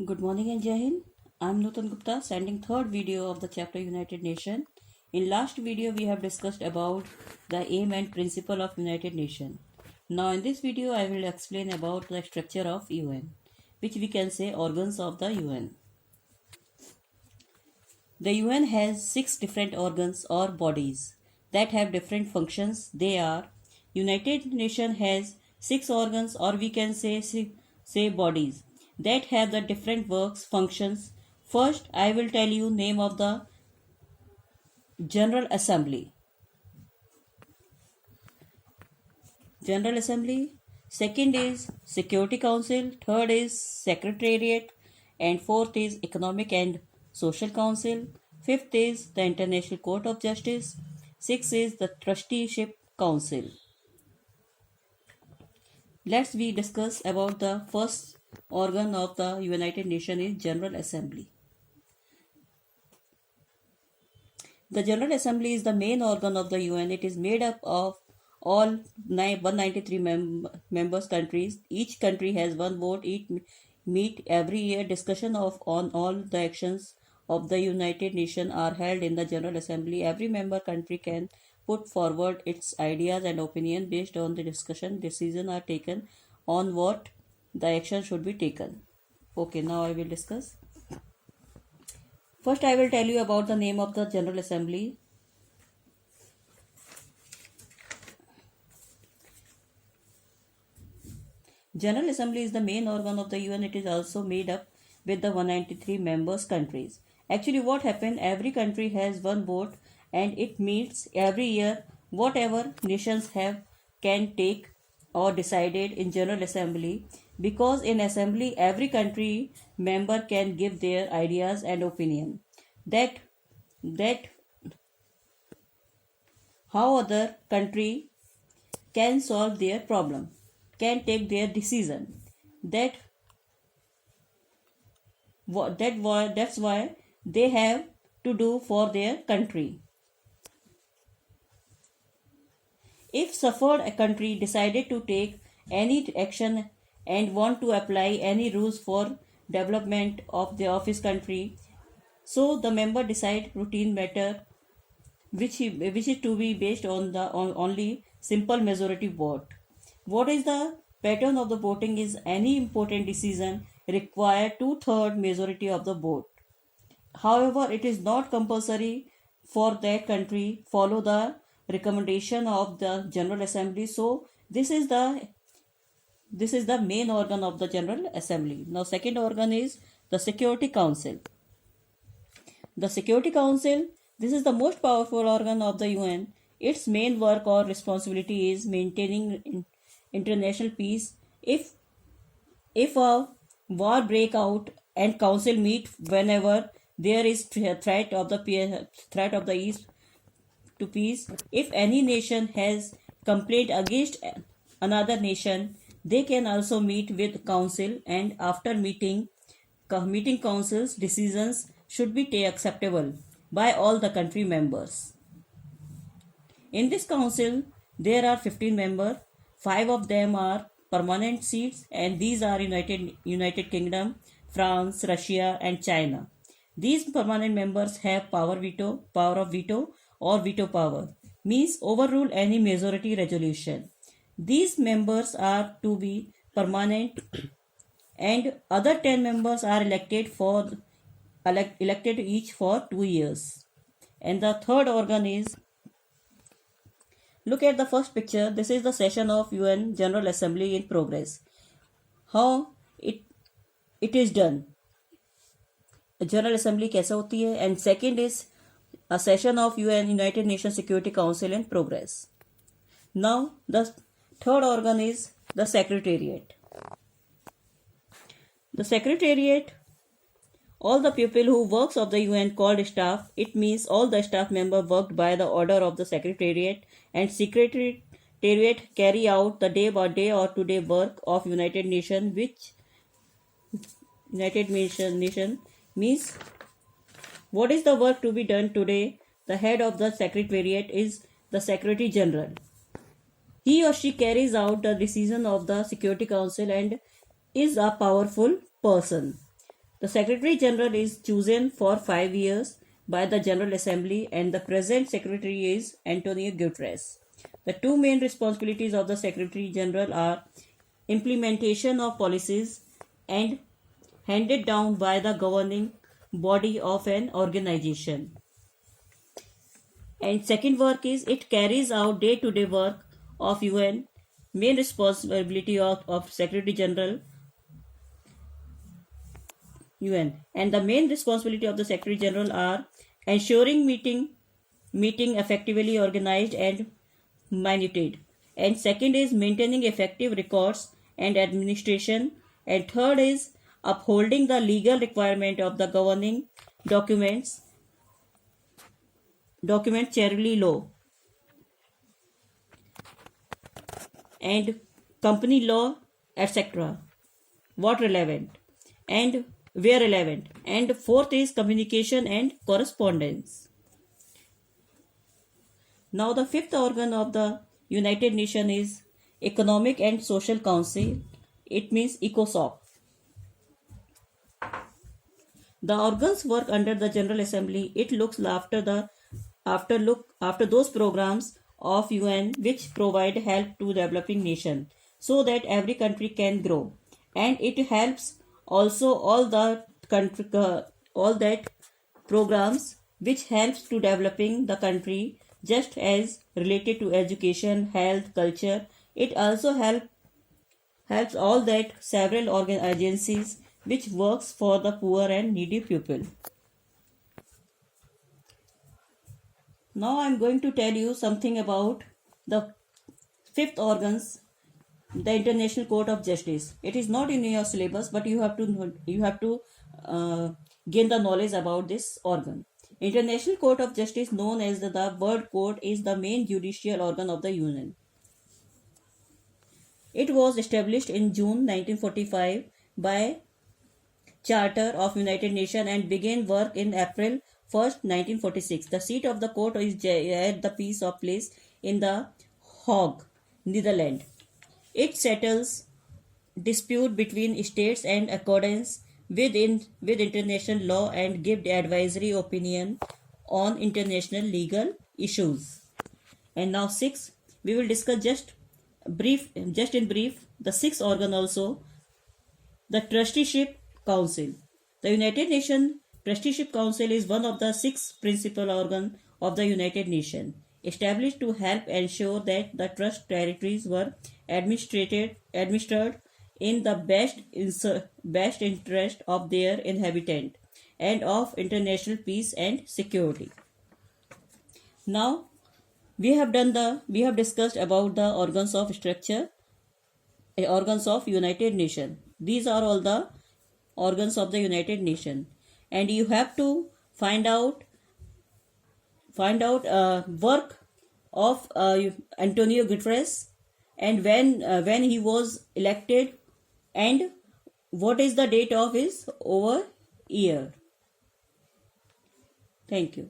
Good morning and Jai Hind. I'm Nutan Gupta, sending third video of the chapter United Nation. In last video, we have discussed about the aim and principle of United Nation. Now, in this video, I will explain about the structure of UN, which we can say organs of the UN. The UN has 6 different organs or bodies that have different functions. They are United Nations has 6 organs or we can say bodies that have the different works functions. First, I will tell you name of the General Assembly. General Assembly. Second is Security Council. Third is Secretariat. And fourth is Economic and Social Council. Fifth is the International Court of Justice. Sixth is the Trusteeship Council. Let's we discuss about the first organ of the United Nations is General Assembly. The General Assembly is the main organ of the UN. It is made up of all 193 members countries. Each country has one vote. It meet every year. Discussion on all the actions of the United Nations are held in the General Assembly. Every member country can put forward its ideas and opinion based on the discussion. Decisions are taken on what the action should be taken. Okay, now I will discuss. First, I will tell you about the name of the General Assembly. General Assembly is the main organ of the UN. It is also made up with the 193 members countries. Actually, what happened? Every country has one vote, and it meets every year. Whatever nations have can take or decided in General Assembly, because in Assembly every country member can give their ideas and opinion that how other country can solve their problem, can take their decision. That's why they have to do for their country. If suffered a country decided to take any action and want to apply any rules for development of his country, so the member decide routine matter which is to be based on only simple majority vote. What is the pattern of the voting is any important decision require 2/3 majority of the vote. However, it is not compulsory for that country follow the recommendation of the General Assembly. So this is the main organ of the General Assembly. Now, second organ is the Security Council. The Security Council, this is the most powerful organ of the UN. Its main work or responsibility is maintaining international peace. If a war break out and council meet whenever there is threat of the east to peace. If any nation has complaint against another nation, they can also meet with council, and after meeting council's decisions should be acceptable by all the country members. In this council, there are 15 members. 5 of them are permanent seats, and these are United Kingdom, France, Russia, and China. These permanent members have power of veto or veto power, means overrule any majority resolution. These members are to be permanent, and other 10 members are elected each for 2 years. And the third organ is, look at the first picture. This is the session of UN General Assembly in progress. How it is done. General Assembly कैसे होती है? And second is a session of UN United Nations Security Council in progress. Now the third organ is the Secretariat. The Secretariat, all the people who works of the UN called staff. It means all the staff member worked by the order of the Secretariat, and Secretariat carry out the day by day or today work of United Nations, which United Nation means what is the work to be done today. The head of the Secretariat is the Secretary General. He or she carries out the decision of the Security Council and is a powerful person. The Secretary General is chosen for 5 years by the General Assembly, and the present Secretary is Antonio Guterres. The two main responsibilities of the Secretary General are implementation of policies and handed down by the governing body of an organization. And second work is it carries out day-to-day work of UN. Main responsibility of Secretary General UN, and the main responsibility of the Secretary General are ensuring meeting effectively organized and minuted, and second is maintaining effective records and administration, and third is upholding the legal requirement of the governing document Cherry law and company law, etc. what relevant and where relevant, and fourth is communication and correspondence. Now the fifth organ of the United Nations is Economic and Social Council. It means ECOSOC. The organs work under the General Assembly. It looks after those programs of UN which provide help to developing nation so that every country can grow, and it helps also all that programs which helps to developing the country, just as related to education, health, culture. It also helps all that several agencies which works for the poor and needy people. Now I am going to tell you something about the fifth organs, the International Court of Justice. It is not in your syllabus, but you have to gain the knowledge about this organ. International Court of Justice, known as the World Court, is the main judicial organ of the Union. It was established in June 1945 by Charter of United Nations and began work in April 1st, 1946. The seat of the court is at the Peace of Place in the Hague, Netherlands. It settles dispute between states in accordance with international law and gives advisory opinion on international legal issues. And now six, we will discuss just in brief the sixth organ also, the Trusteeship Council. The United Nations Trusteeship Council is one of the six principal organs of the United Nations, established to help ensure that the trust territories were administered in the best interest of their inhabitants and of international peace and security. Now we have discussed about the organs of structure, organs of United Nations. These are all the organs of the United Nations, and you have to find out work of Antonio Guterres, and when he was elected, and what is the date of his over year. Thank you.